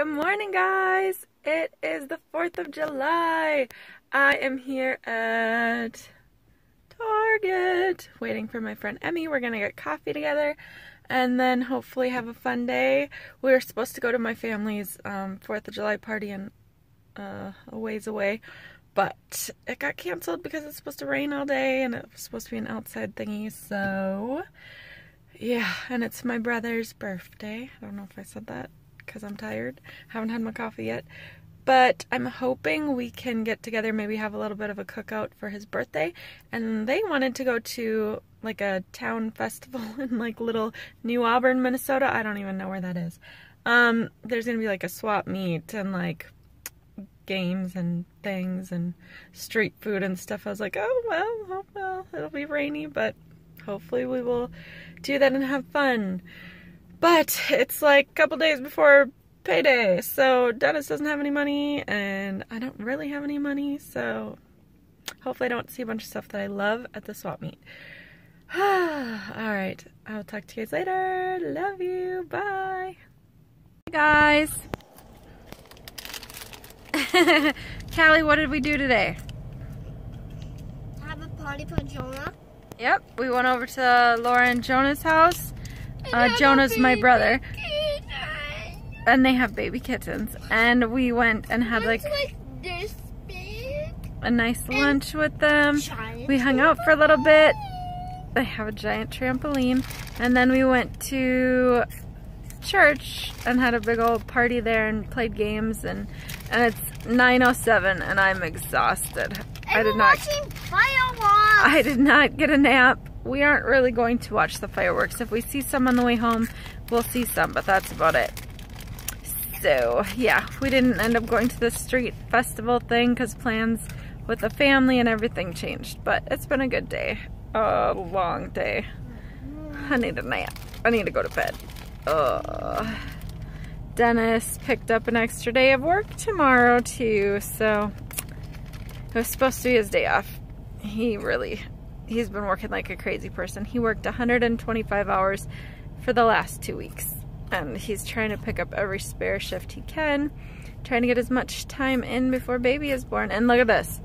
Good morning, guys. It is the 4th of July. I am here at Target waiting for my friend Emmy. We're gonna get coffee together and then hopefully have a fun day. We were supposed to go to my family's 4th of July party and a ways away, but it got canceled because it's supposed to rain all day and it was supposed to be an outside thingy. So yeah, and it's my brother's birthday. I don't know if I said that because I'm tired. Haven't had my coffee yet. But I'm hoping we can get together, maybe have a little bit of a cookout for his birthday. And they wanted to go to like a town festival in like little New Auburn, Minnesota. I don't even know where that is. There's gonna be like a swap meet and like games and things and street food and stuff. I was like, oh well, it'll be rainy, but hopefully we will do that and have fun. But it's like a couple days before payday, so Dennis doesn't have any money and I don't really have any money, so hopefully I don't see a bunch of stuff that I love at the swap meet. Alright, I'll talk to you guys later. Love you. Bye. Hey guys. Callie, what did we do today? Have a party for Jonah. Yep, we went over to Laura and Jonah's house. Jonah's my brother. And they have baby kittens. And we went and had like this big. A nice lunch with them. We hung out for a little bit. They have a giant trampoline. And then we went to church and had a big old party there and played games. And it's 9:07 and I'm exhausted. I did not get a nap. We aren't really going to watch the fireworks. If we see some on the way home, we'll see some, but that's about it. So yeah, we didn't end up going to the street festival thing because plans with the family and everything changed, but it's been a good day. A long day. I need a nap. I need to go to bed. Dennis picked up an extra day of work tomorrow too, so it was supposed to be his day off. He's been working like a crazy person. He worked 125 hours for the last 2 weeks. And he's trying to pick up every spare shift he can. Trying to get as much time in before baby is born. And look at this.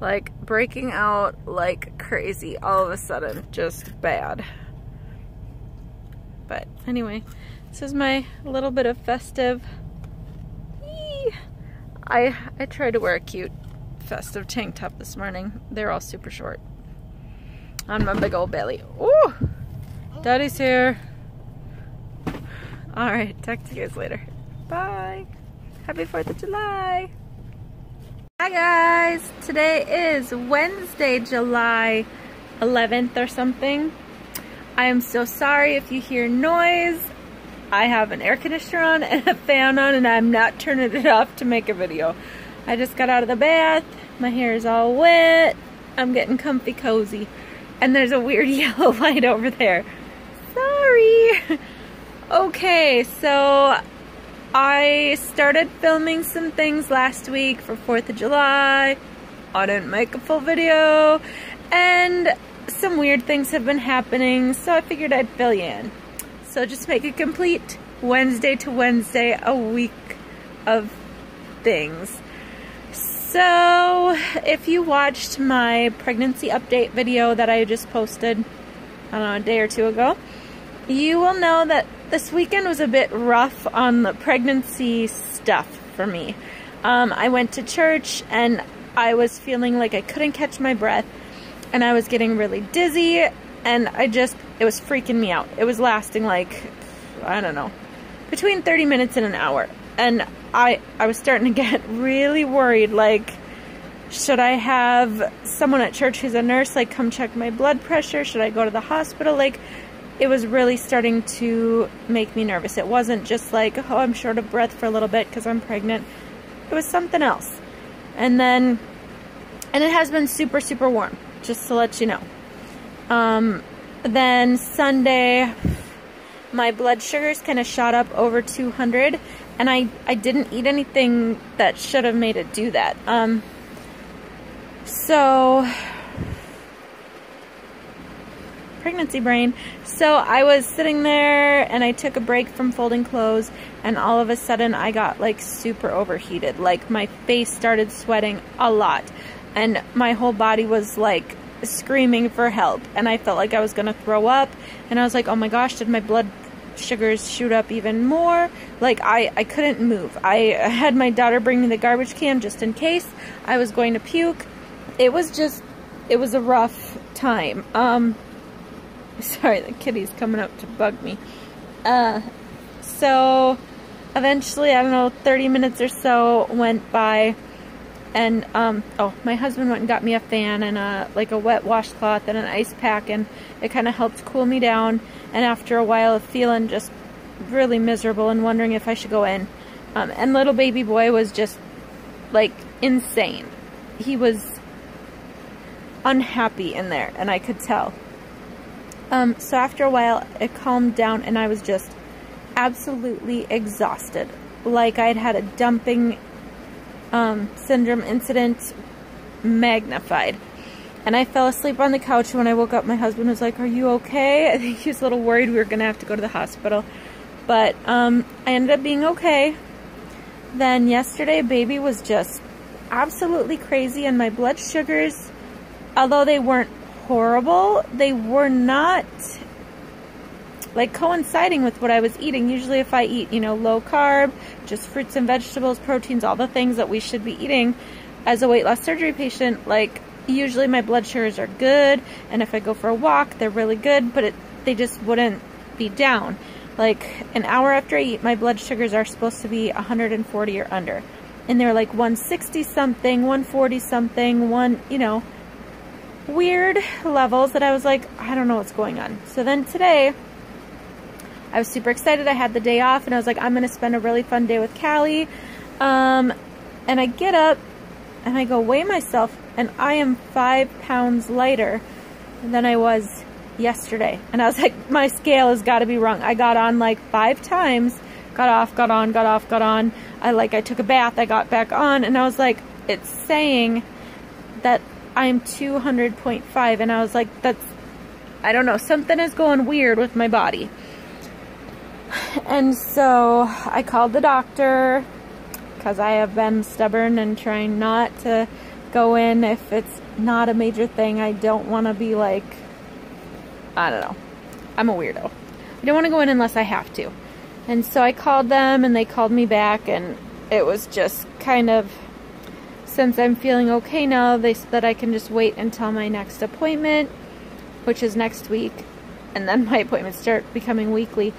Like breaking out like crazy all of a sudden. Just bad. But anyway, this is my little bit of festive. I tried to wear a cute festive tank top this morning. They're all super short. On my big old belly. Ooh! Daddy's here. Alright, talk to you guys later. Bye! Happy 4th of July! Hi guys! Today is Wednesday, July 11th or something. I am so sorry if you hear noise. I have an air conditioner on and a fan on and I'm not turning it off to make a video. I just got out of the bath. My hair is all wet. I'm getting comfy cozy. And there's a weird yellow light over there. Sorry! Okay, so I started filming some things last week for 4th of July. I didn't make a full video. And some weird things have been happening, so I figured I'd fill you in. So just make a complete Wednesday to Wednesday, a week of things. So, if you watched my pregnancy update video that I just posted, I don't know, a day or two ago, you will know that this weekend was a bit rough on the pregnancy stuff for me. I went to church and I was feeling like I couldn't catch my breath and I was getting really dizzy and it was freaking me out. It was lasting like, I don't know, between 30 minutes and an hour. And I was starting to get really worried, like, should I have someone at church who's a nurse, like, come check my blood pressure? Should I go to the hospital? Like, it was really starting to make me nervous. It wasn't just like, oh, I'm short of breath for a little bit because I'm pregnant. It was something else. And it has been super, super warm, just to let you know. Then Sunday, my blood sugars kind of shot up over 200. And I didn't eat anything that should have made it do that. So pregnancy brain. So I was sitting there and I took a break from folding clothes, and all of a sudden I got like super overheated. Like my face started sweating a lot and my whole body was like screaming for help, and I felt like I was gonna throw up, and I was like, oh my gosh, did my blood sugars shoot up even more? Like I couldn't move. I had my daughter bring me the garbage can just in case I was going to puke. It was a rough time. Sorry, the kitty's coming up to bug me. So eventually, I don't know, 30 minutes or so went by, and oh, my husband went and got me a fan and like a wet washcloth and an ice pack, and it kind of helped cool me down. And after a while of feeling just really miserable and wondering if I should go in, and little baby boy was just like insane. He was unhappy in there, and I could tell. So after a while it calmed down, and I was just absolutely exhausted, like I'd had a dumping syndrome incident magnified. And I fell asleep on the couch. When I woke up, my husband was like, are you okay? I think he was a little worried we were gonna have to go to the hospital, but I ended up being okay. Then yesterday, baby was just absolutely crazy, and my blood sugars, although they weren't horrible, they were not like coinciding with what I was eating. Usually if I eat, you know, low carb, just fruits and vegetables, proteins, all the things that we should be eating as a weight loss surgery patient, like usually my blood sugars are good, and if I go for a walk, they're really good, but they just wouldn't be down. Like an hour after I eat, my blood sugars are supposed to be 140 or under, and they're like 160 something, 140 something, you know, weird levels that I was like, I don't know what's going on. So then today, I was super excited. I had the day off, and I was like, I'm going to spend a really fun day with Callie. And I get up, and I go weigh myself, and I am 5 pounds lighter than I was yesterday. And I was like, my scale has got to be wrong. I got on like 5 times, got off, got on, got off, got on. I took a bath, I got back on, and I was like, it's saying that I'm 200.5, and I was like, I don't know, something is going weird with my body. And so I called the doctor, because I have been stubborn and trying not to go in if it's not a major thing. I don't want to be like, I don't know, I'm a weirdo. I don't want to go in unless I have to. And so I called them, and they called me back, and it was just kind of, since I'm feeling okay now, they said that I can just wait until my next appointment, which is next week, and then my appointments start becoming weekly.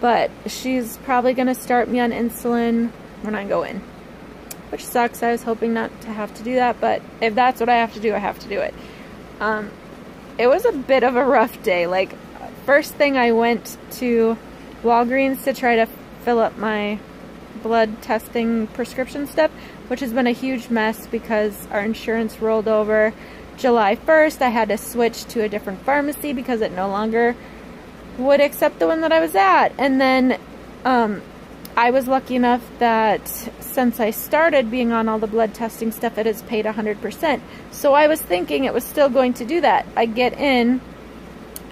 But she's probably going to start me on insulin when I go in, which sucks. I was hoping not to have to do that, but if that's what I have to do, I have to do it. It was a bit of a rough day. Like, first thing, I went to Walgreens to try to fill up my blood testing prescription stuff, which has been a huge mess because our insurance rolled over July 1st. I had to switch to a different pharmacy because it no longer would accept the one that I was at. And then I was lucky enough that since I started being on all the blood testing stuff, it has paid 100%. So I was thinking it was still going to do that. I get in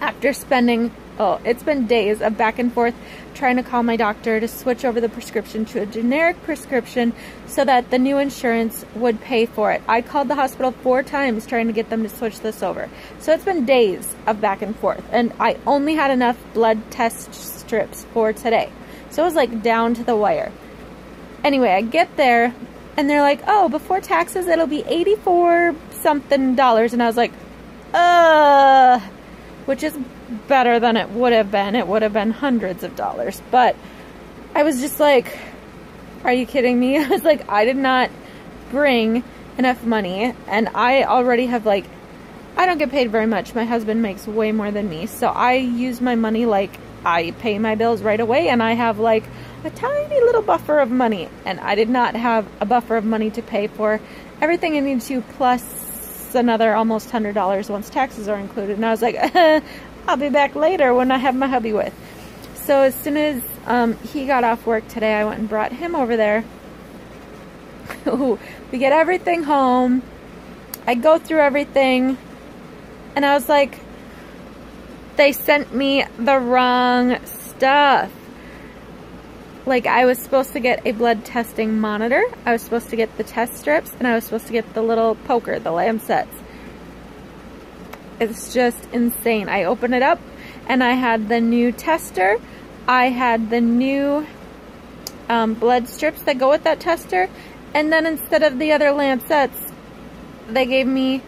after spending, oh, it's been days of back and forth trying to call my doctor to switch over the prescription to a generic prescription so that the new insurance would pay for it. I called the hospital 4 times trying to get them to switch this over. So it's been days of back and forth, and I only had enough blood test strips for today. So it was like down to the wire. Anyway, I get there, and they're like, oh, before taxes, it'll be $84 something. And I was like, which is better than it would have been. It would have been hundreds of dollars. But I was just like, are you kidding me? I was like, I did not bring enough money, and I already have, like, I don't get paid very much. My husband makes way more than me, so I use my money like I pay my bills right away, and I have like a tiny little buffer of money, and I did not have a buffer of money to pay for everything I need to, plus another almost $100 once taxes are included. And I was like, I'll be back later when I have my hubby with. So as soon as he got off work today, I went and brought him over there. We get everything home. I go through everything, and I was like, they sent me the wrong stuff. Like, I was supposed to get a blood testing monitor, I was supposed to get the test strips, and I was supposed to get the little poker, the lancets. It's just insane. I opened it up, and I had the new tester, I had the new blood strips that go with that tester, and then instead of the other lancets, they gave me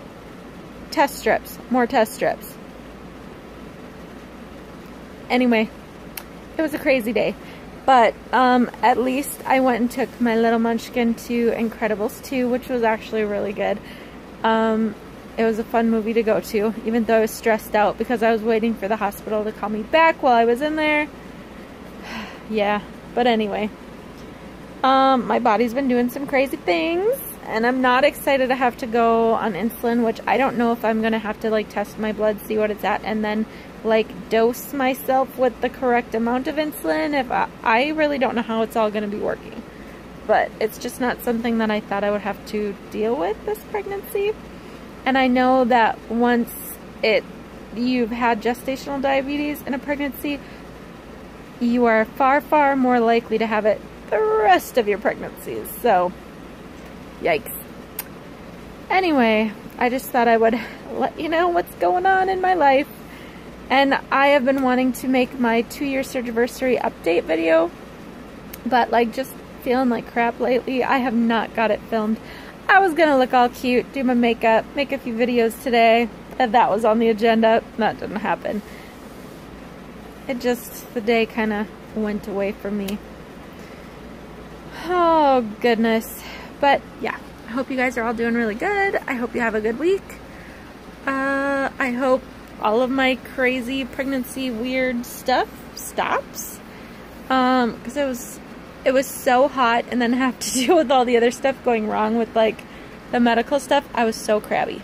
test strips, more test strips. Anyway, it was a crazy day. But at least I went and took my little munchkin to Incredibles 2, which was actually really good. It was a fun movie to go to, even though I was stressed out because I was waiting for the hospital to call me back while I was in there. Yeah, but anyway. My body's been doing some crazy things, and I'm not excited to have to go on insulin, which I don't know if I'm going to have to, like, test my blood, see what it's at, and then like dose myself with the correct amount of insulin. If I really don't know how it's all going to be working, but it's just not something that I thought I would have to deal with this pregnancy. And I know that once you've had gestational diabetes in a pregnancy, you are far more likely to have it the rest of your pregnancies. So yikes. Anyway, I just thought I would let you know what's going on in my life. And I have been wanting to make my 2-year surgiversary update video, but like just feeling like crap lately. I have not got it filmed. I was gonna look all cute, do my makeup, make a few videos today. That was on the agenda. That didn't happen. The day kind of went away from me. Oh goodness. But yeah, I hope you guys are all doing really good. I hope you have a good week. I hope all of my crazy pregnancy weird stuff stops, because it was so hot, and then have to deal with all the other stuff going wrong with like the medical stuff. I was so crabby.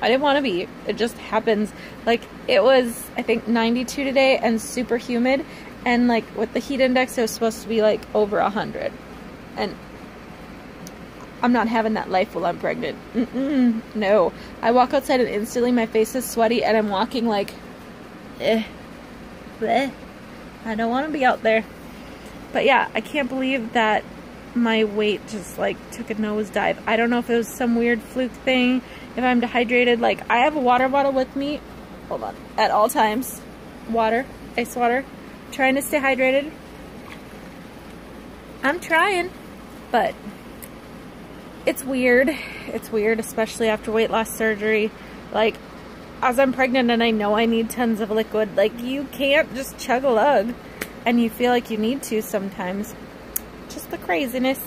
I didn't want to be. It just happens. Like, it was, I think, 92 today and super humid, and like with the heat index it was supposed to be like over 100, and I'm not having that life while I'm pregnant. No. I walk outside and instantly my face is sweaty, and I'm walking like, bleh. I don't want to be out there. But yeah, I can't believe that my weight just like took a nosedive. I don't know if it was some weird fluke thing, if I'm dehydrated. Like, I have a water bottle with me, hold on, at all times. Water, ice water, trying to stay hydrated. I'm trying, but it's weird. It's weird, especially after weight loss surgery. Like, as I'm pregnant and I know I need tons of liquid, like, you can't just chug a lug, and you feel like you need to sometimes. Just the craziness.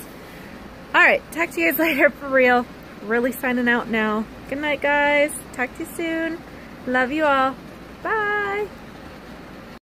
Alright, talk to you guys later for real. Really signing out now. Good night, guys. Talk to you soon. Love you all. Bye.